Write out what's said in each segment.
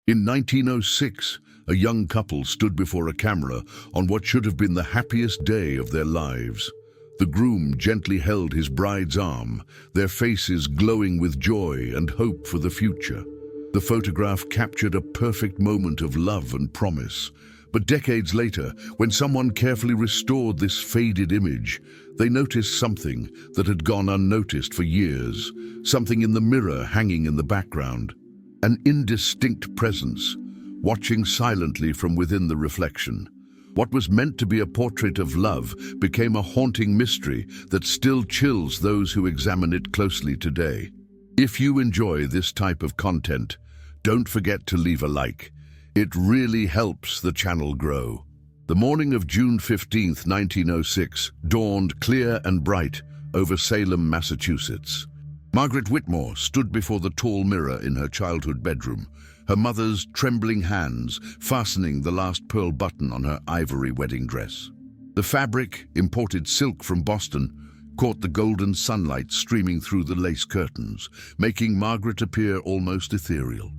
In 1906, a young couple stood before a camera on what should have been the happiest day of their lives. The groom gently held his bride's arm, their faces glowing with joy and hope for the future. The photograph captured a perfect moment of love and promise. But decades later, when someone carefully restored this faded image, they noticed something that had gone unnoticed for years, something in the mirror hanging in the background. An indistinct presence, watching silently from within the reflection. What was meant to be a portrait of love became a haunting mystery that still chills those who examine it closely today. If you enjoy this type of content, don't forget to leave a like. It really helps the channel grow. The morning of June 15th, 1906, dawned clear and bright over Salem, Massachusetts. Margaret Whitmore stood before the tall mirror in her childhood bedroom, her mother's trembling hands fastening the last pearl button on her ivory wedding dress. The fabric, imported silk from Boston, caught the golden sunlight streaming through the lace curtains, making Margaret appear almost ethereal.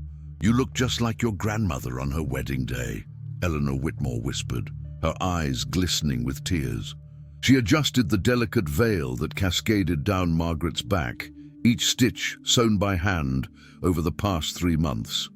"You look just like your grandmother on her wedding day," Eleanor Whitmore whispered, her eyes glistening with tears. She adjusted the delicate veil that cascaded down Margaret's back, each stitch sewn by hand over the past 3 months.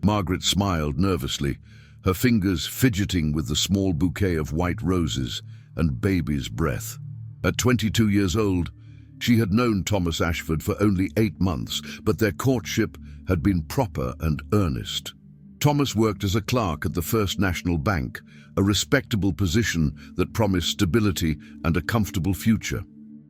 Margaret smiled nervously, her fingers fidgeting with the small bouquet of white roses and baby's breath. At 22 years old, she had known Thomas Ashford for only 8 months, but their courtship had been proper and earnest. Thomas worked as a clerk at the First National Bank, a respectable position that promised stability and a comfortable future.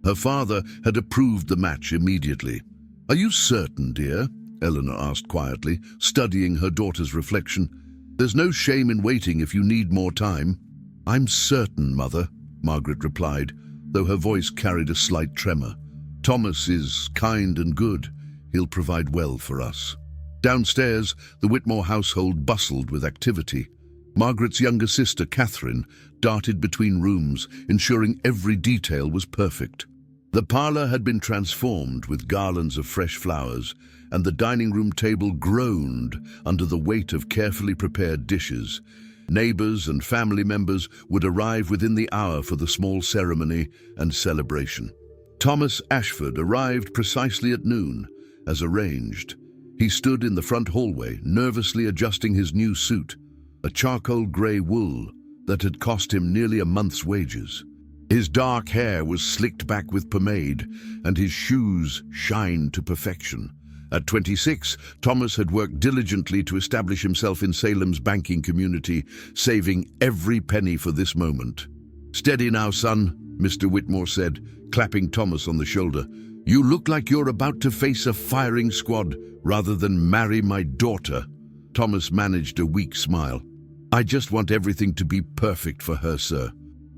Her father had approved the match immediately. "Are you certain, dear?" Eleanor asked quietly, studying her daughter's reflection. "There's no shame in waiting if you need more time." "I'm certain, Mother," Margaret replied, though her voice carried a slight tremor. "Thomas is kind and good. He'll provide well for us." Downstairs, the Whitmore household bustled with activity. Margaret's younger sister, Catherine, darted between rooms, ensuring every detail was perfect. The parlor had been transformed with garlands of fresh flowers, and the dining room table groaned under the weight of carefully prepared dishes. Neighbors and family members would arrive within the hour for the small ceremony and celebration. Thomas Ashford arrived precisely at noon, as arranged. He stood in the front hallway, nervously adjusting his new suit, a charcoal grey wool that had cost him nearly a month's wages. His dark hair was slicked back with pomade, and his shoes shined to perfection. At 26, Thomas had worked diligently to establish himself in Salem's banking community, saving every penny for this moment. "Steady now, son," Mr. Whitmore said, clapping Thomas on the shoulder. "You look like you're about to face a firing squad rather than marry my daughter." Thomas managed a weak smile. "I just want everything to be perfect for her, sir."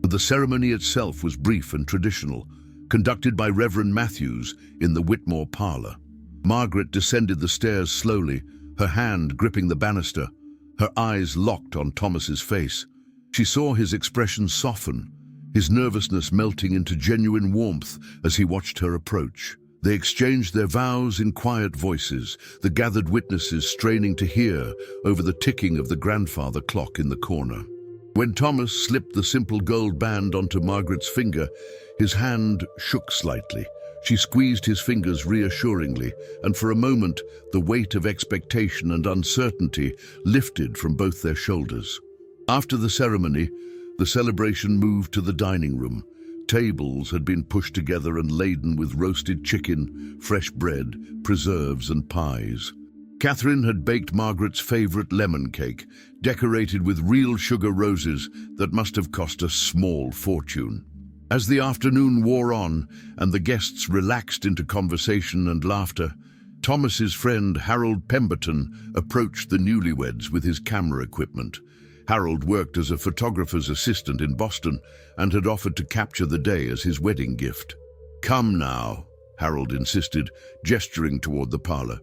The ceremony itself was brief and traditional, conducted by Reverend Matthews in the Whitmore parlor. Margaret descended the stairs slowly, her hand gripping the banister, her eyes locked on Thomas's face. She saw his expression soften, his nervousness melting into genuine warmth as he watched her approach. They exchanged their vows in quiet voices, the gathered witnesses straining to hear over the ticking of the grandfather clock in the corner. When Thomas slipped the simple gold band onto Margaret's finger, his hand shook slightly. She squeezed his fingers reassuringly, and for a moment, the weight of expectation and uncertainty lifted from both their shoulders. After the ceremony, the celebration moved to the dining room. Tables had been pushed together and laden with roasted chicken, fresh bread, preserves and pies. Catherine had baked Margaret's favorite lemon cake, decorated with real sugar roses that must have cost a small fortune. As the afternoon wore on and the guests relaxed into conversation and laughter, Thomas's friend Harold Pemberton approached the newlyweds with his camera equipment. Harold worked as a photographer's assistant in Boston and had offered to capture the day as his wedding gift. "Come now," Harold insisted, gesturing toward the parlor.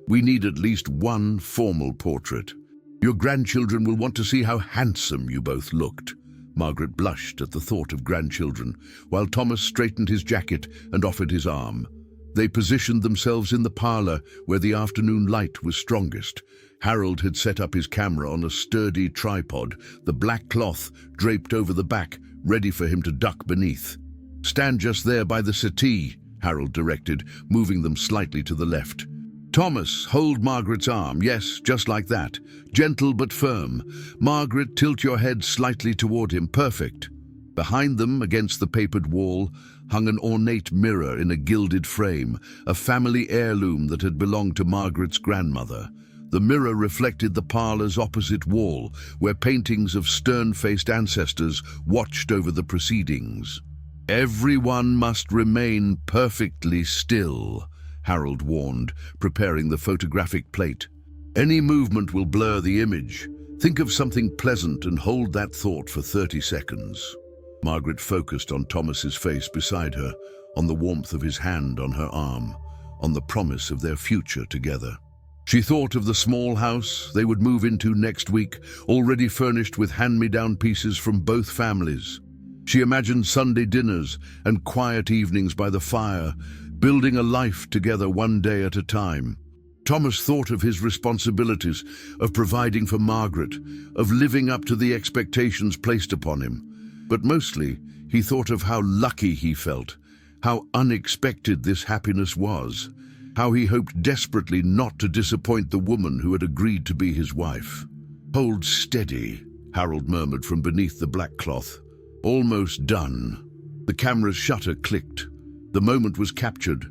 "We need at least one formal portrait. Your grandchildren will want to see how handsome you both looked." Margaret blushed at the thought of grandchildren, while Thomas straightened his jacket and offered his arm. They positioned themselves in the parlor where the afternoon light was strongest, Harold had set up his camera on a sturdy tripod, the black cloth draped over the back, ready for him to duck beneath. "Stand just there by the settee," Harold directed, moving them slightly to the left. "Thomas, hold Margaret's arm. Yes, just like that. Gentle but firm. Margaret, tilt your head slightly toward him. Perfect." Behind them, against the papered wall, hung an ornate mirror in a gilded frame, a family heirloom that had belonged to Margaret's grandmother. The mirror reflected the parlour's opposite wall, where paintings of stern-faced ancestors watched over the proceedings. "Everyone must remain perfectly still," Harold warned, preparing the photographic plate. "Any movement will blur the image. Think of something pleasant and hold that thought for 30 seconds. Margaret focused on Thomas's face beside her, on the warmth of his hand on her arm, on the promise of their future together. She thought of the small house they would move into next week, already furnished with hand-me-down pieces from both families. She imagined Sunday dinners and quiet evenings by the fire, building a life together one day at a time. Thomas thought of his responsibilities, of providing for Margaret, of living up to the expectations placed upon him. But mostly, he thought of how lucky he felt, how unexpected this happiness was, how he hoped desperately not to disappoint the woman who had agreed to be his wife. "Hold steady," Harold murmured from beneath the black cloth. "Almost done." The camera's shutter clicked. The moment was captured,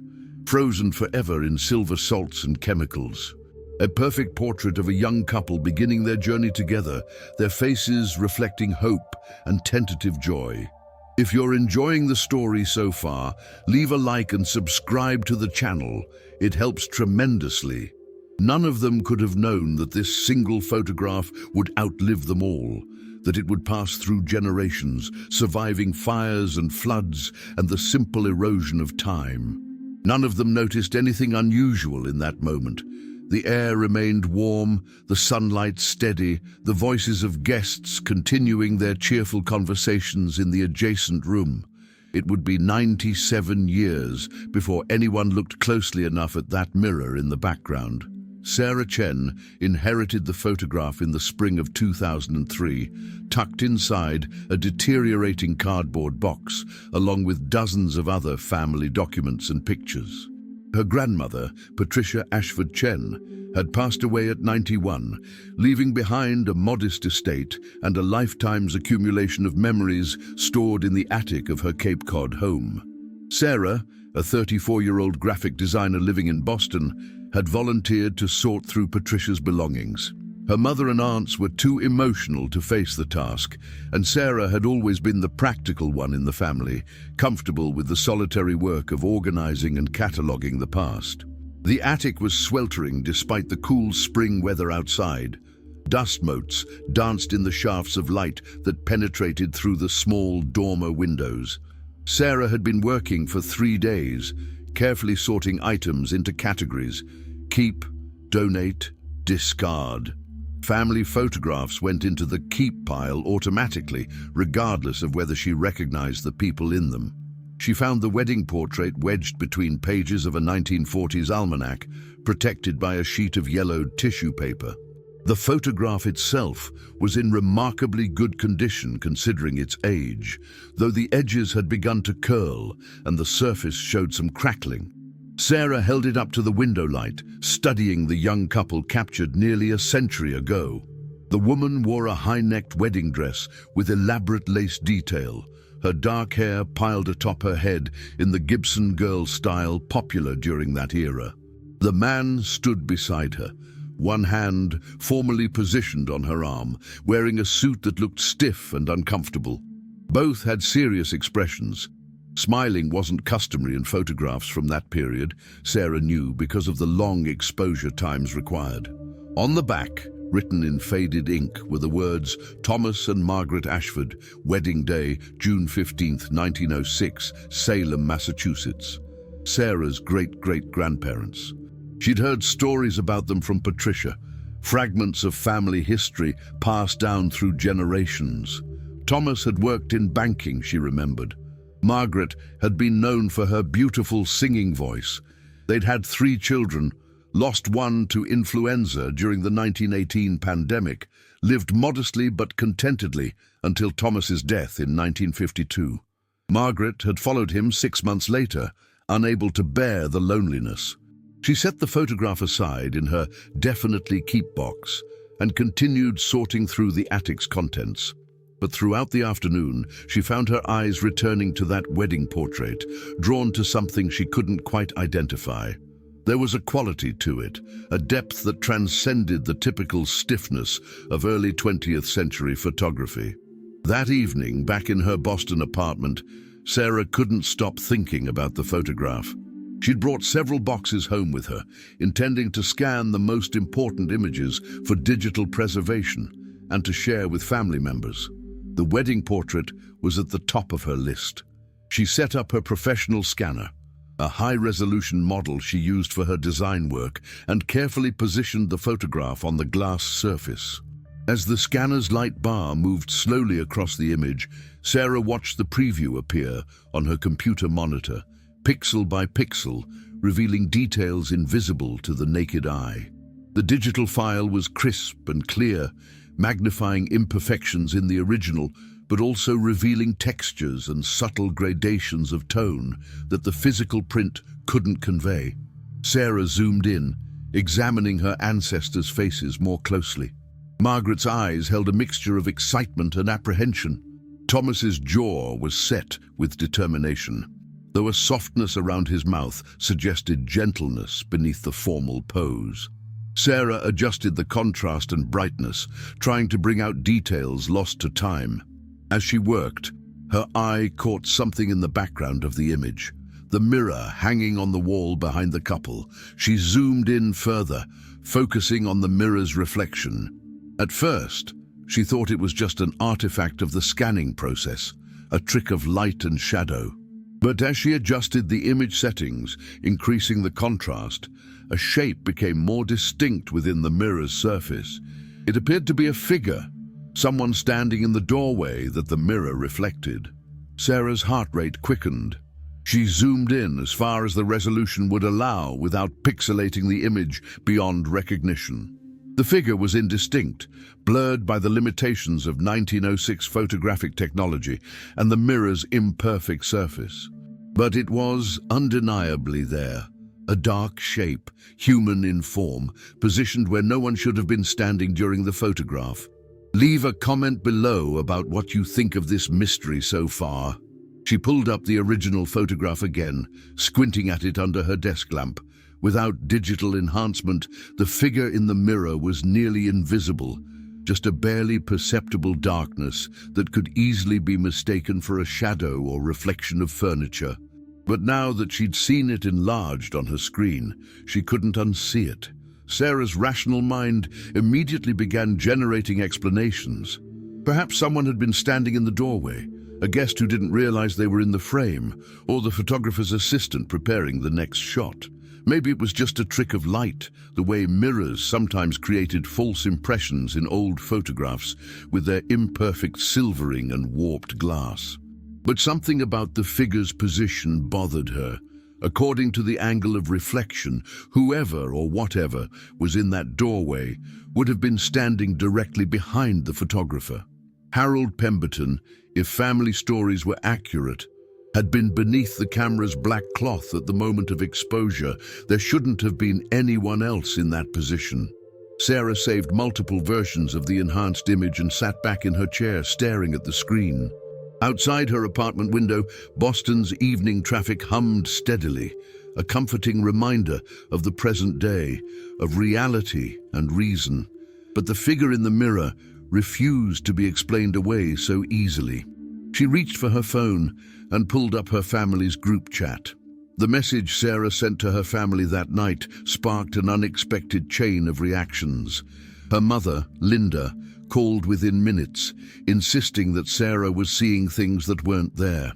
frozen forever in silver salts and chemicals. A perfect portrait of a young couple beginning their journey together, their faces reflecting hope and tentative joy. If you're enjoying the story so far, leave a like and subscribe to the channel. It helps tremendously. None of them could have known that this single photograph would outlive them all, that it would pass through generations, surviving fires and floods and the simple erosion of time. None of them noticed anything unusual in that moment. The air remained warm, the sunlight steady, the voices of guests continuing their cheerful conversations in the adjacent room. It would be 97 years before anyone looked closely enough at that mirror in the background. Sarah Chen inherited the photograph in the spring of 2003, tucked inside a deteriorating cardboard box, along with dozens of other family documents and pictures. Her grandmother, Patricia Ashford Chen, had passed away at 91, leaving behind a modest estate and a lifetime's accumulation of memories stored in the attic of her Cape Cod home. Sarah, a 34-year-old graphic designer living in Boston, had volunteered to sort through Patricia's belongings. Her mother and aunts were too emotional to face the task, and Sarah had always been the practical one in the family, comfortable with the solitary work of organizing and cataloging the past. The attic was sweltering despite the cool spring weather outside. Dust motes danced in the shafts of light that penetrated through the small dormer windows. Sarah had been working for 3 days, carefully sorting items into categories: keep, donate, discard. Family photographs went into the keep pile automatically, regardless of whether she recognized the people in them. She found the wedding portrait wedged between pages of a 1940s almanac, protected by a sheet of yellowed tissue paper. The photograph itself was in remarkably good condition considering its age, though the edges had begun to curl and the surface showed some crackling. Sarah held it up to the window light, studying the young couple captured nearly a century ago. The woman wore a high-necked wedding dress with elaborate lace detail, her dark hair piled atop her head in the Gibson girl style popular during that era. The man stood beside her, one hand formally positioned on her arm, wearing a suit that looked stiff and uncomfortable. Both had serious expressions. Smiling wasn't customary in photographs from that period, Sarah knew, because of the long exposure times required. On the back, written in faded ink, were the words "Thomas and Margaret Ashford, wedding day, June 15, 1906, Salem, Massachusetts." Sarah's great-great-grandparents. She'd heard stories about them from Patricia, fragments of family history passed down through generations. Thomas had worked in banking, she remembered. Margaret had been known for her beautiful singing voice. They'd had 3 children, lost one to influenza during the 1918 pandemic, lived modestly but contentedly until Thomas's death in 1952. Margaret had followed him 6 months later, unable to bear the loneliness. She set the photograph aside in her definitely keep box and continued sorting through the attic's contents. But throughout the afternoon, she found her eyes returning to that wedding portrait, drawn to something she couldn't quite identify. There was a quality to it, a depth that transcended the typical stiffness of early 20th century photography. That evening, back in her Boston apartment, Sarah couldn't stop thinking about the photograph. She'd brought several boxes home with her, intending to scan the most important images for digital preservation and to share with family members. The wedding portrait was at the top of her list. She set up her professional scanner, a high-resolution model she used for her design work, and carefully positioned the photograph on the glass surface. As the scanner's light bar moved slowly across the image, Sarah watched the preview appear on her computer monitor, pixel by pixel, revealing details invisible to the naked eye. The digital file was crisp and clear, magnifying imperfections in the original, but also revealing textures and subtle gradations of tone that the physical print couldn't convey. Sarah zoomed in, examining her ancestors' faces more closely. Margaret's eyes held a mixture of excitement and apprehension. Thomas's jaw was set with determination, though a softness around his mouth suggested gentleness beneath the formal pose. Sarah adjusted the contrast and brightness, trying to bring out details lost to time. As she worked, her eye caught something in the background of the image, the mirror hanging on the wall behind the couple. She zoomed in further, focusing on the mirror's reflection. At first, she thought it was just an artifact of the scanning process, a trick of light and shadow. But as she adjusted the image settings, increasing the contrast, a shape became more distinct within the mirror's surface. It appeared to be a figure, someone standing in the doorway that the mirror reflected. Sarah's heart rate quickened. She zoomed in as far as the resolution would allow without pixelating the image beyond recognition. The figure was indistinct, blurred by the limitations of 1906 photographic technology and the mirror's imperfect surface. But it was undeniably there, a dark shape, human in form, positioned where no one should have been standing during the photograph. Leave a comment below about what you think of this mystery so far. She pulled up the original photograph again, squinting at it under her desk lamp. Without digital enhancement, the figure in the mirror was nearly invisible, just a barely perceptible darkness that could easily be mistaken for a shadow or reflection of furniture. But now that she'd seen it enlarged on her screen, she couldn't unsee it. Sarah's rational mind immediately began generating explanations. Perhaps someone had been standing in the doorway, a guest who didn't realize they were in the frame, or the photographer's assistant preparing the next shot. Maybe it was just a trick of light, the way mirrors sometimes created false impressions in old photographs with their imperfect silvering and warped glass. But something about the figure's position bothered her. According to the angle of reflection, whoever or whatever was in that doorway would have been standing directly behind the photographer. Harold Pemberton, if family stories were accurate, had been beneath the camera's black cloth at the moment of exposure. There shouldn't have been anyone else in that position. Sarah saved multiple versions of the enhanced image and sat back in her chair staring at the screen. Outside her apartment window, Boston's evening traffic hummed steadily, a comforting reminder of the present day, of reality and reason. But the figure in the mirror refused to be explained away so easily. She reached for her phone and pulled up her family's group chat. The message Sarah sent to her family that night sparked an unexpected chain of reactions. Her mother, Linda, called within minutes, insisting that Sarah was seeing things that weren't there.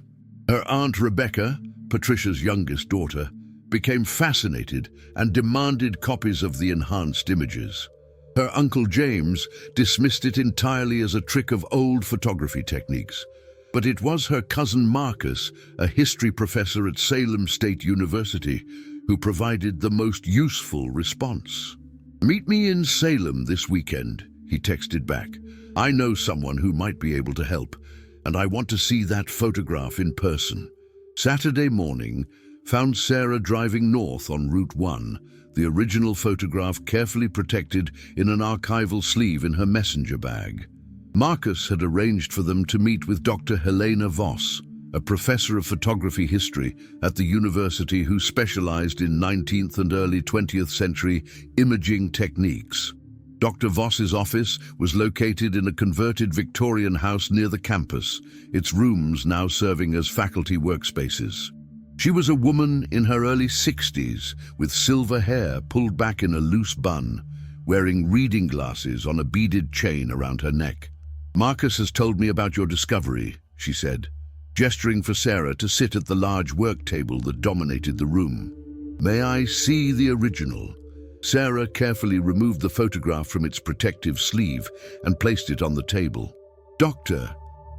Her aunt Rebecca, Patricia's youngest daughter, became fascinated and demanded copies of the enhanced images. Her uncle James dismissed it entirely as a trick of old photography techniques. But it was her cousin Marcus, a history professor at Salem State University, who provided the most useful response. "Meet me in Salem this weekend," he texted back. "I know someone who might be able to help, and I want to see that photograph in person." Saturday morning found Sarah driving north on Route 1, the original photograph carefully protected in an archival sleeve in her messenger bag. Marcus had arranged for them to meet with Dr. Helena Voss, a professor of photography history at the university who specialized in 19th and early 20th century imaging techniques. Dr. Voss's office was located in a converted Victorian house near the campus, its rooms now serving as faculty workspaces. She was a woman in her early 60s, with silver hair pulled back in a loose bun, wearing reading glasses on a beaded chain around her neck. "Marcus has told me about your discovery," she said, gesturing for Sarah to sit at the large work table that dominated the room. "May I see the original?" Sarah carefully removed the photograph from its protective sleeve and placed it on the table. "Doctor,"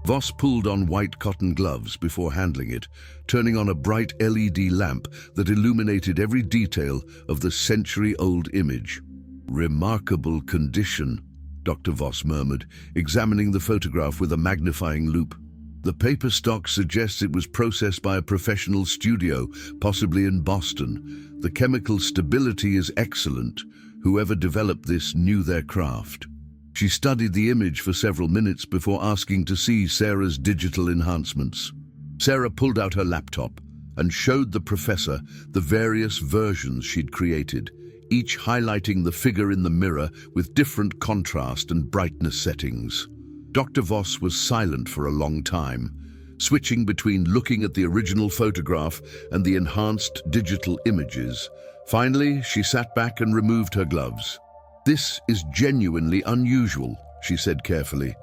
Voss pulled on white cotton gloves before handling it, turning on a bright LED lamp that illuminated every detail of the century-old image. "Remarkable condition," Dr. Voss murmured, examining the photograph with a magnifying loupe. "The paper stock suggests it was processed by a professional studio, possibly in Boston. The chemical stability is excellent. Whoever developed this knew their craft." She studied the image for several minutes before asking to see Sarah's digital enhancements. Sarah pulled out her laptop and showed the professor the various versions she'd created, each highlighting the figure in the mirror with different contrast and brightness settings. Dr. Voss was silent for a long time, switching between looking at the original photograph and the enhanced digital images. Finally, she sat back and removed her gloves. "This is genuinely unusual," she said carefully.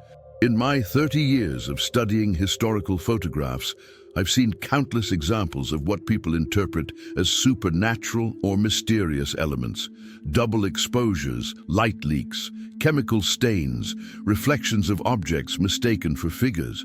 "In my 30 years of studying historical photographs, I've seen countless examples of what people interpret as supernatural or mysterious elements. Double exposures, light leaks, chemical stains, reflections of objects mistaken for figures.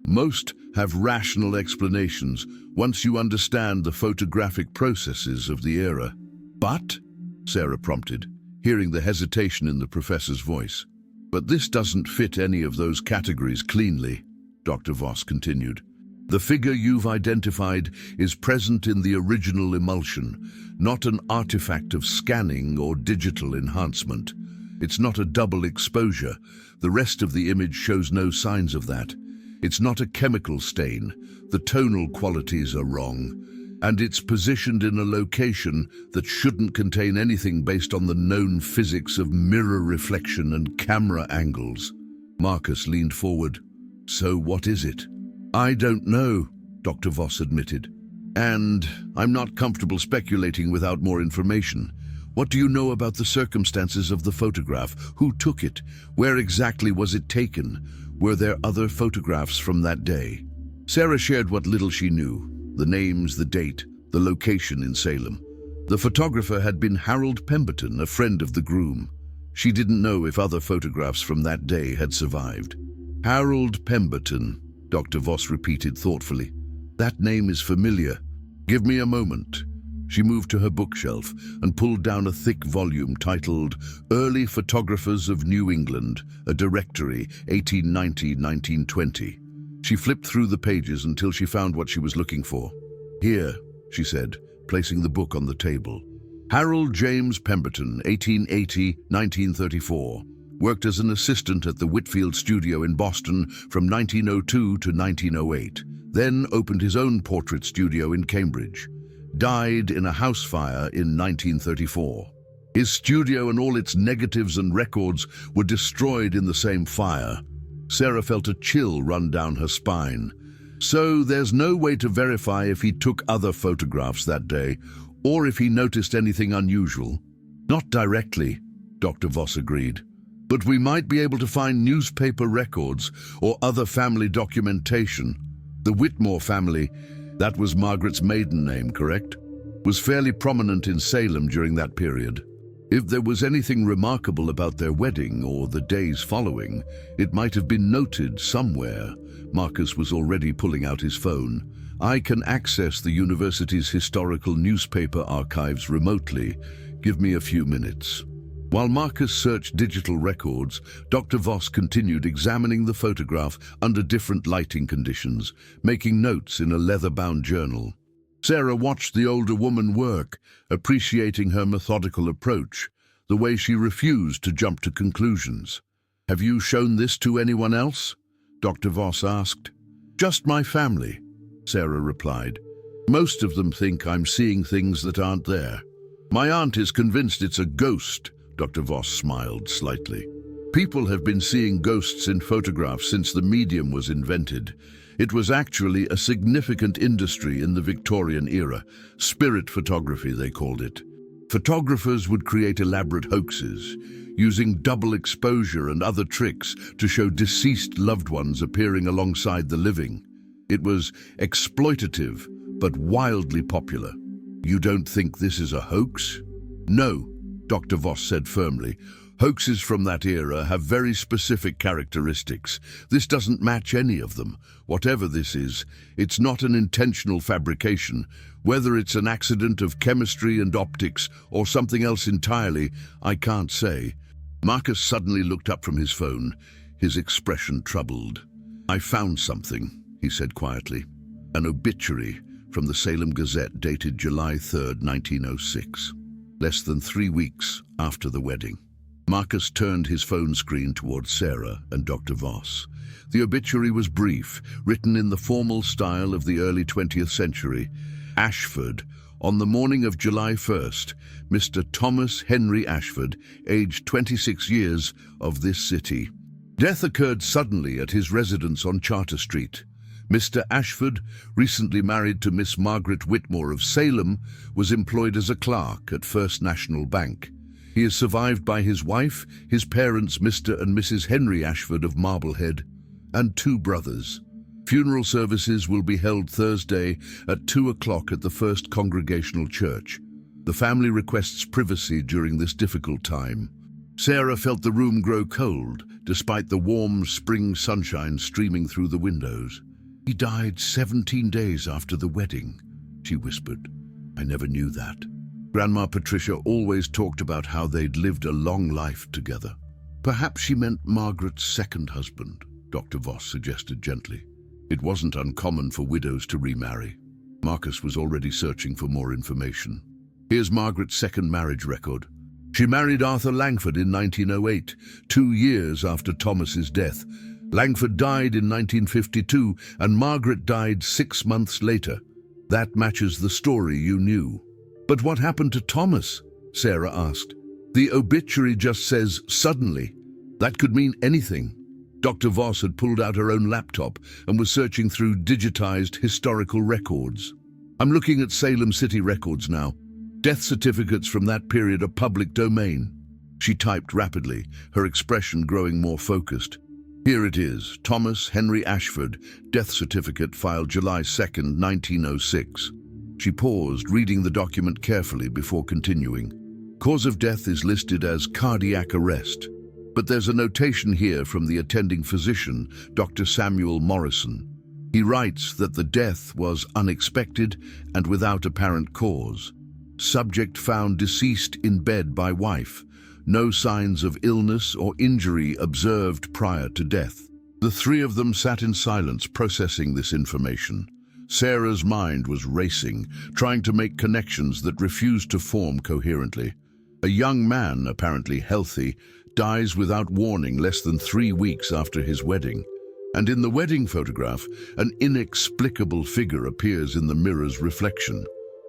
Most have rational explanations once you understand the photographic processes of the era." "But," Sarah prompted, hearing the hesitation in the professor's voice. "But this doesn't fit any of those categories cleanly," Dr. Voss continued. "The figure you've identified is present in the original emulsion, not an artifact of scanning or digital enhancement. It's not a double exposure. The rest of the image shows no signs of that. It's not a chemical stain. The tonal qualities are wrong. And it's positioned in a location that shouldn't contain anything based on the known physics of mirror reflection and camera angles." Marcus leaned forward. "So what is it?" "I don't know," Dr. Voss admitted. "And I'm not comfortable speculating without more information. What do you know about the circumstances of the photograph? Who took it? Where exactly was it taken? Were there other photographs from that day?" Sarah shared what little she knew. The names, the date, the location in Salem. The photographer had been Harold Pemberton, a friend of the groom. She didn't know if other photographs from that day had survived. "Harold Pemberton," Dr. Voss repeated thoughtfully. "That name is familiar. Give me a moment." She moved to her bookshelf and pulled down a thick volume titled Early Photographers of New England, a Directory, 1890-1920. She flipped through the pages until she found what she was looking for. "Here," she said, placing the book on the table. "Harold James Pemberton, 1880-1934, worked as an assistant at the Whitfield studio in Boston from 1902 to 1908, then opened his own portrait studio in Cambridge. Died in a house fire in 1934. His studio and all its negatives and records were destroyed in the same fire." Sarah felt a chill run down her spine. "So there's no way to verify if he took other photographs that day, or if he noticed anything unusual?" "Not directly," Dr. Voss agreed. "But we might be able to find newspaper records or other family documentation. The Whitmore family, that was Margaret's maiden name, correct? Was fairly prominent in Salem during that period." If there was anything remarkable about their wedding or the days following, it might have been noted somewhere. Marcus was already pulling out his phone. I can access the university's historical newspaper archives remotely. Give me a few minutes. While Marcus searched digital records, Dr. Voss continued examining the photograph under different lighting conditions, making notes in a leather-bound journal. Sarah watched the older woman work, appreciating her methodical approach, the way she refused to jump to conclusions. "Have you shown this to anyone else?" Dr. Voss asked. "Just my family," Sarah replied. "Most of them think I'm seeing things that aren't there. My aunt is convinced it's a ghost." Dr. Voss smiled slightly. "People have been seeing ghosts in photographs since the medium was invented. It was actually a significant industry in the Victorian era. Spirit photography, they called it. Photographers would create elaborate hoaxes, using double exposure and other tricks to show deceased loved ones appearing alongside the living. It was exploitative, but wildly popular. You don't think this is a hoax?" "No," Dr. Voss said firmly. "Hoaxes from that era have very specific characteristics. This doesn't match any of them. Whatever this is, it's not an intentional fabrication. Whether it's an accident of chemistry and optics or something else entirely, I can't say." Marcus suddenly looked up from his phone, his expression troubled. "I found something," he said quietly. "An obituary from the Salem Gazette dated July 3rd, 1906, less than 3 weeks after the wedding." Marcus turned his phone screen towards Sarah and Dr. Voss. The obituary was brief, written in the formal style of the early 20th century. "Ashford, on the morning of July 1st, Mr. Thomas Henry Ashford, aged 26 years, of this city. Death occurred suddenly at his residence on Charter Street. Mr. Ashford, recently married to Miss Margaret Whitmore of Salem, was employed as a clerk at First National Bank. He is survived by his wife, his parents Mr. and Mrs. Henry Ashford of Marblehead, and 2 brothers. Funeral services will be held Thursday at 2 o'clock at the First Congregational Church. The family requests privacy during this difficult time." Sarah felt the room grow cold, despite the warm spring sunshine streaming through the windows. "He died 17 days after the wedding," she whispered. "I never knew that. Grandma Patricia always talked about how they'd lived a long life together." "Perhaps she meant Margaret's second husband," Dr. Voss suggested gently. "It wasn't uncommon for widows to remarry." Marcus was already searching for more information. "Here's Margaret's second marriage record. She married Arthur Langford in 1908, 2 years after Thomas's death. Langford died in 1952 and Margaret died 6 months later. That matches the story you knew." "But what happened to Thomas?" Sarah asked. "The obituary just says suddenly. That could mean anything." Dr. Voss had pulled out her own laptop and was searching through digitized historical records. "I'm looking at Salem City records now. Death certificates from that period are public domain." She typed rapidly, her expression growing more focused. "Here it is, Thomas Henry Ashford, death certificate filed July 2nd, 1906. She paused, reading the document carefully before continuing. Cause of death is listed as cardiac arrest, but there's a notation here from the attending physician, Dr. Samuel Morrison. He writes that the death was unexpected and without apparent cause. Subject found deceased in bed by wife. No signs of illness or injury observed prior to death." The 3 of them sat in silence, processing this information. Sarah's mind was racing, trying to make connections that refused to form coherently. A young man, apparently healthy, dies without warning less than 3 weeks after his wedding. And in the wedding photograph, an inexplicable figure appears in the mirror's reflection.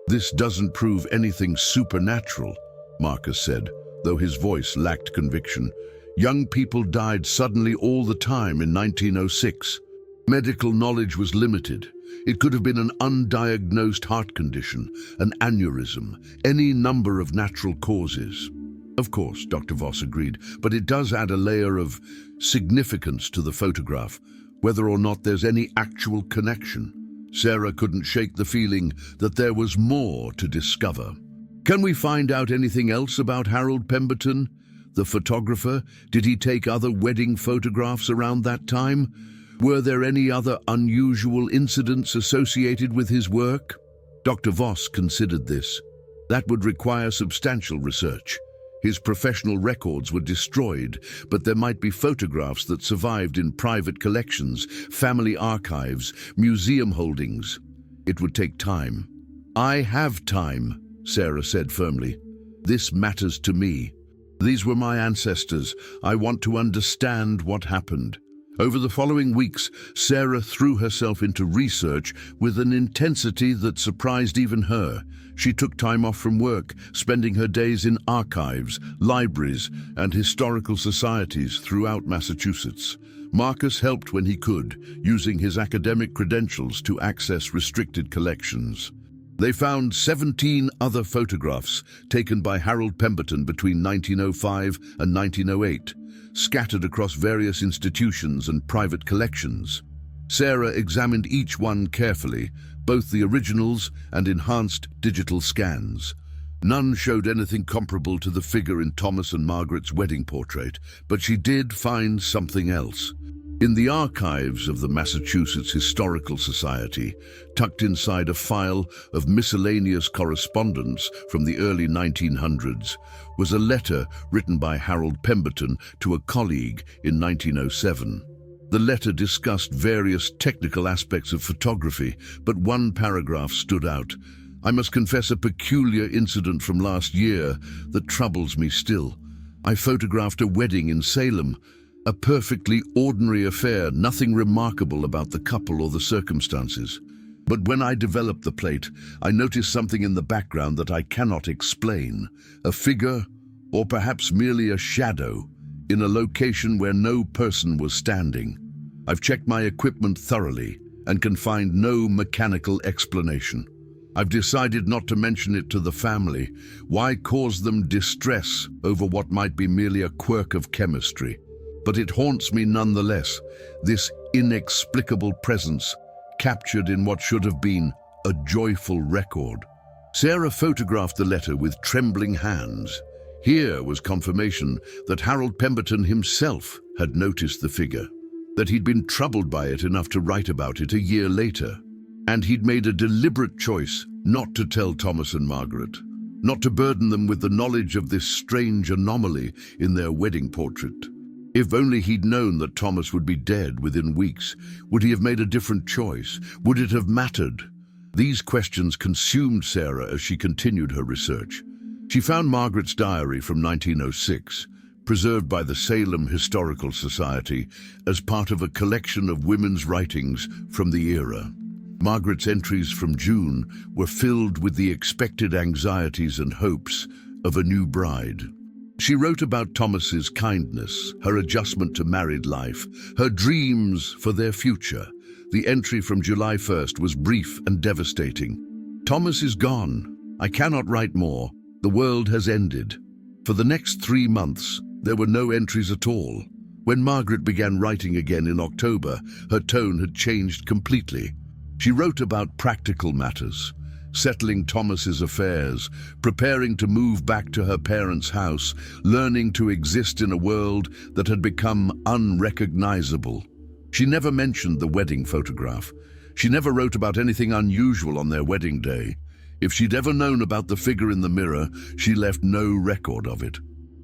"This doesn't prove anything supernatural," Marcus said, though his voice lacked conviction. "Young people died suddenly all the time in 1906. Medical knowledge was limited. It could have been an undiagnosed heart condition, an aneurysm, any number of natural causes." "Of course," Dr. Voss agreed, "but it does add a layer of significance to the photograph, whether or not there's any actual connection." Sarah couldn't shake the feeling that there was more to discover. Can we find out anything else about Harold Pemberton, the photographer? Did he take other wedding photographs around that time? Were there any other unusual incidents associated with his work? Dr. Voss considered this. That would require substantial research. His professional records were destroyed, but there might be photographs that survived in private collections, family archives, museum holdings. It would take time. I have time, Sarah said firmly. This matters to me. These were my ancestors. I want to understand what happened. Over the following weeks, Sarah threw herself into research with an intensity that surprised even her. She took time off from work, spending her days in archives, libraries, and historical societies throughout Massachusetts. Marcus helped when he could, using his academic credentials to access restricted collections. They found 17 other photographs taken by Harold Pemberton between 1905 and 1908, scattered across various institutions and private collections. Sarah examined each one carefully, both the originals and enhanced digital scans. None showed anything comparable to the figure in Thomas and Margaret's wedding portrait, but she did find something else. In the archives of the Massachusetts Historical Society, tucked inside a file of miscellaneous correspondence from the early 1900s, was a letter written by Harold Pemberton to a colleague in 1907. The letter discussed various technical aspects of photography, but one paragraph stood out. I must confess a peculiar incident from last year that troubles me still. I photographed a wedding in Salem. A perfectly ordinary affair, nothing remarkable about the couple or the circumstances. But when I developed the plate, I noticed something in the background that I cannot explain. A figure, or perhaps merely a shadow, in a location where no person was standing. I've checked my equipment thoroughly and can find no mechanical explanation. I've decided not to mention it to the family. Why cause them distress over what might be merely a quirk of chemistry? But it haunts me nonetheless, this inexplicable presence captured in what should have been a joyful record. Sarah photographed the letter with trembling hands. Here was confirmation that Harold Pemberton himself had noticed the figure, that he'd been troubled by it enough to write about it a year later, and he'd made a deliberate choice not to tell Thomas and Margaret, not to burden them with the knowledge of this strange anomaly in their wedding portrait. If only he'd known that Thomas would be dead within weeks, would he have made a different choice? Would it have mattered? These questions consumed Sarah as she continued her research. She found Margaret's diary from 1906, preserved by the Salem Historical Society as part of a collection of women's writings from the era. Margaret's entries from June were filled with the expected anxieties and hopes of a new bride. She wrote about Thomas's kindness, her adjustment to married life, her dreams for their future. The entry from July 1st was brief and devastating. Thomas is gone. I cannot write more. The world has ended. For the next 3 months, there were no entries at all. When Margaret began writing again in October, her tone had changed completely. She wrote about practical matters, settling Thomas's affairs, preparing to move back to her parents' house, learning to exist in a world that had become unrecognizable. She never mentioned the wedding photograph. She never wrote about anything unusual on their wedding day. If she'd ever known about the figure in the mirror, she left no record of it.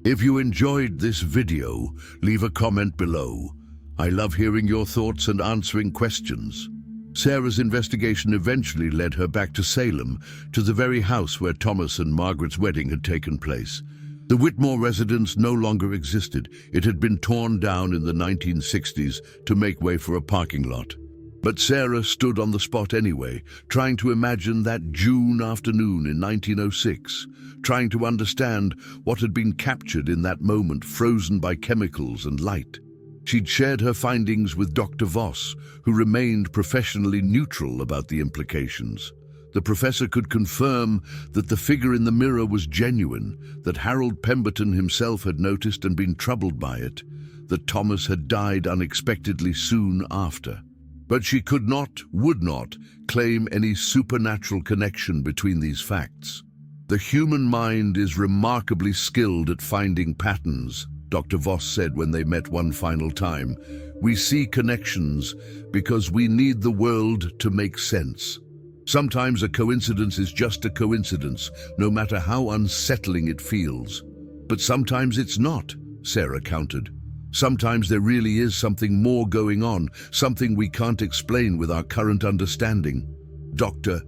If you enjoyed this video, leave a comment below. I love hearing your thoughts and answering questions. Sarah's investigation eventually led her back to Salem, to the very house where Thomas and Margaret's wedding had taken place. The Whitmore residence no longer existed. It had been torn down in the 1960s to make way for a parking lot. But Sarah stood on the spot anyway, trying to imagine that June afternoon in 1906, trying to understand what had been captured in that moment, frozen by chemicals and light. She'd shared her findings with Dr. Voss, who remained professionally neutral about the implications. The professor could confirm that the figure in the mirror was genuine, that Harold Pemberton himself had noticed and been troubled by it, that Thomas had died unexpectedly soon after. But she could not, would not, claim any supernatural connection between these facts. The human mind is remarkably skilled at finding patterns, Dr. Voss said when they met one final time. We see connections because we need the world to make sense. Sometimes a coincidence is just a coincidence, no matter how unsettling it feels. But sometimes it's not, Sarah countered. Sometimes there really is something more going on, something we can't explain with our current understanding. Dr.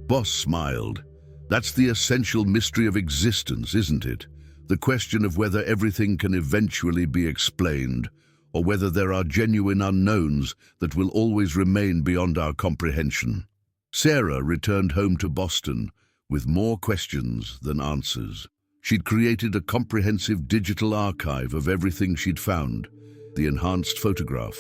Voss smiled. That's the essential mystery of existence, isn't it? The question of whether everything can eventually be explained, or whether there are genuine unknowns that will always remain beyond our comprehension. Sarah returned home to Boston with more questions than answers. She'd created a comprehensive digital archive of everything she'd found: the enhanced photograph,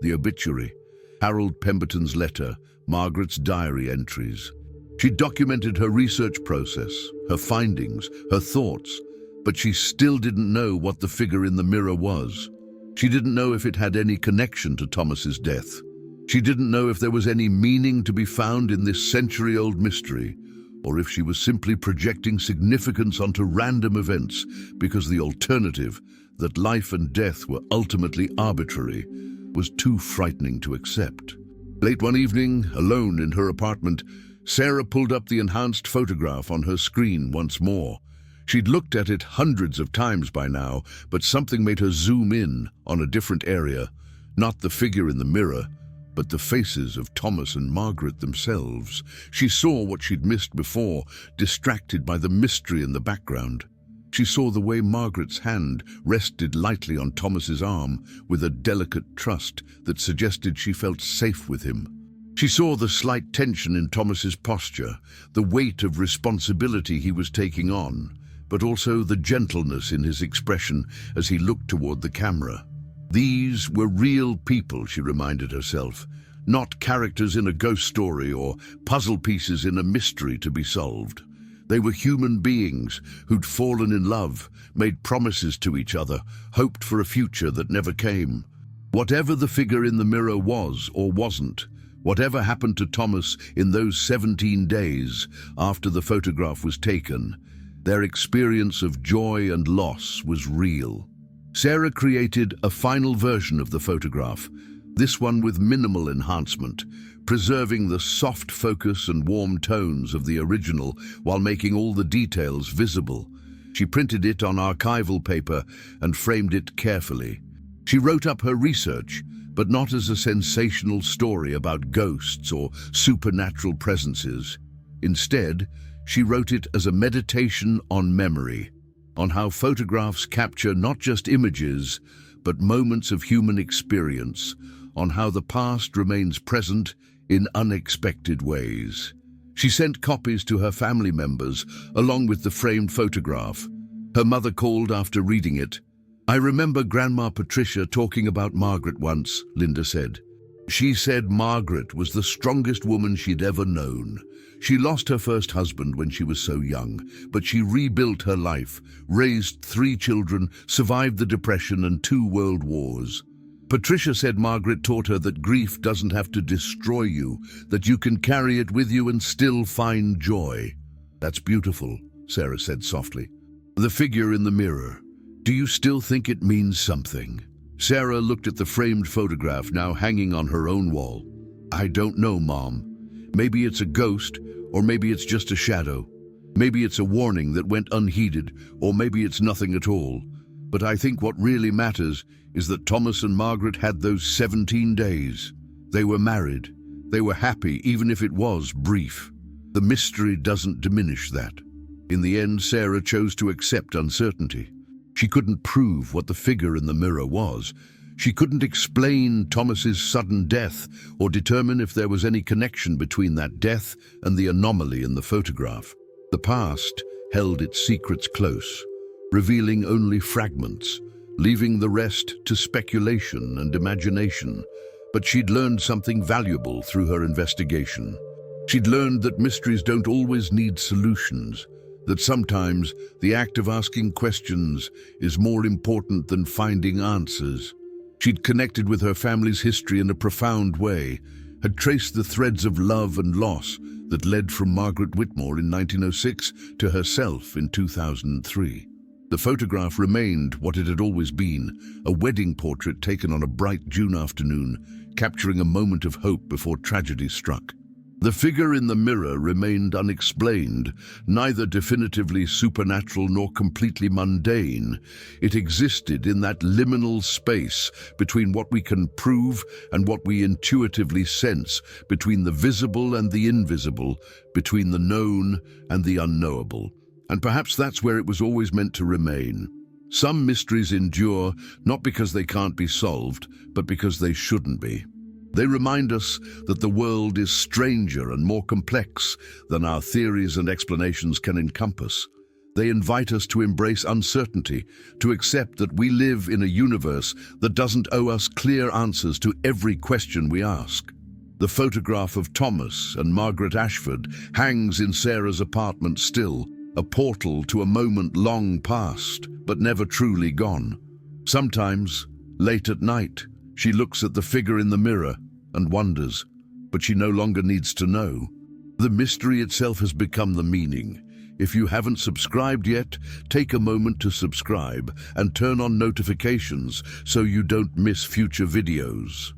the obituary, Harold Pemberton's letter, Margaret's diary entries. She documented her research process, her findings, her thoughts, but she still didn't know what the figure in the mirror was. She didn't know if it had any connection to Thomas's death. She didn't know if there was any meaning to be found in this century-old mystery, or if she was simply projecting significance onto random events because the alternative, that life and death were ultimately arbitrary, was too frightening to accept. Late one evening, alone in her apartment, Sarah pulled up the enhanced photograph on her screen once more. She'd looked at it hundreds of times by now, but something made her zoom in on a different area, not the figure in the mirror, but the faces of Thomas and Margaret themselves. She saw what she'd missed before, distracted by the mystery in the background. She saw the way Margaret's hand rested lightly on Thomas's arm with a delicate trust that suggested she felt safe with him. She saw the slight tension in Thomas's posture, the weight of responsibility he was taking on, but also the gentleness in his expression as he looked toward the camera. These were real people, she reminded herself, not characters in a ghost story or puzzle pieces in a mystery to be solved. They were human beings who'd fallen in love, made promises to each other, hoped for a future that never came. Whatever the figure in the mirror was or wasn't, whatever happened to Thomas in those 17 days after the photograph was taken, their experience of joy and loss was real. Sarah created a final version of the photograph, this one with minimal enhancement, preserving the soft focus and warm tones of the original while making all the details visible. She printed it on archival paper and framed it carefully. She wrote up her research, but not as a sensational story about ghosts or supernatural presences. Instead, she wrote it as a meditation on memory, on how photographs capture not just images, but moments of human experience, on how the past remains present in unexpected ways. She sent copies to her family members, along with the framed photograph. Her mother called after reading it. "I remember Grandma Patricia talking about Margaret once," Linda said. "She said Margaret was the strongest woman she'd ever known. She lost her first husband when she was so young, but she rebuilt her life, raised 3 children, survived the Depression and 2 world wars. Patricia said Margaret taught her that grief doesn't have to destroy you, that you can carry it with you and still find joy." "That's beautiful," Sarah said softly. "The figure in the mirror, do you still think it means something?" Sarah looked at the framed photograph now hanging on her own wall. "I don't know, Mom. Maybe it's a ghost, or maybe it's just a shadow. Maybe it's a warning that went unheeded, or maybe it's nothing at all. But I think what really matters is that Thomas and Margaret had those 17 days. They were married. They were happy, even if it was brief. The mystery doesn't diminish that." In the end, Sarah chose to accept uncertainty. She couldn't prove what the figure in the mirror was. She couldn't explain Thomas's sudden death or determine if there was any connection between that death and the anomaly in the photograph. The past held its secrets close, revealing only fragments, leaving the rest to speculation and imagination. But she'd learned something valuable through her investigation. She'd learned that mysteries don't always need solutions, that sometimes the act of asking questions is more important than finding answers. She'd connected with her family's history in a profound way, had traced the threads of love and loss that led from Margaret Whitmore in 1906 to herself in 2003. The photograph remained what it had always been, a wedding portrait taken on a bright June afternoon, capturing a moment of hope before tragedy struck. The figure in the mirror remained unexplained, neither definitively supernatural nor completely mundane. It existed in that liminal space between what we can prove and what we intuitively sense, between the visible and the invisible, between the known and the unknowable. And perhaps that's where it was always meant to remain. Some mysteries endure not because they can't be solved, but because they shouldn't be. They remind us that the world is stranger and more complex than our theories and explanations can encompass. They invite us to embrace uncertainty, to accept that we live in a universe that doesn't owe us clear answers to every question we ask. The photograph of Thomas and Margaret Ashford hangs in Sarah's apartment still, a portal to a moment long past, but never truly gone. Sometimes, late at night, she looks at the figure in the mirror and wonders, but she no longer needs to know. The mystery itself has become the meaning. If you haven't subscribed yet, take a moment to subscribe and turn on notifications so you don't miss future videos.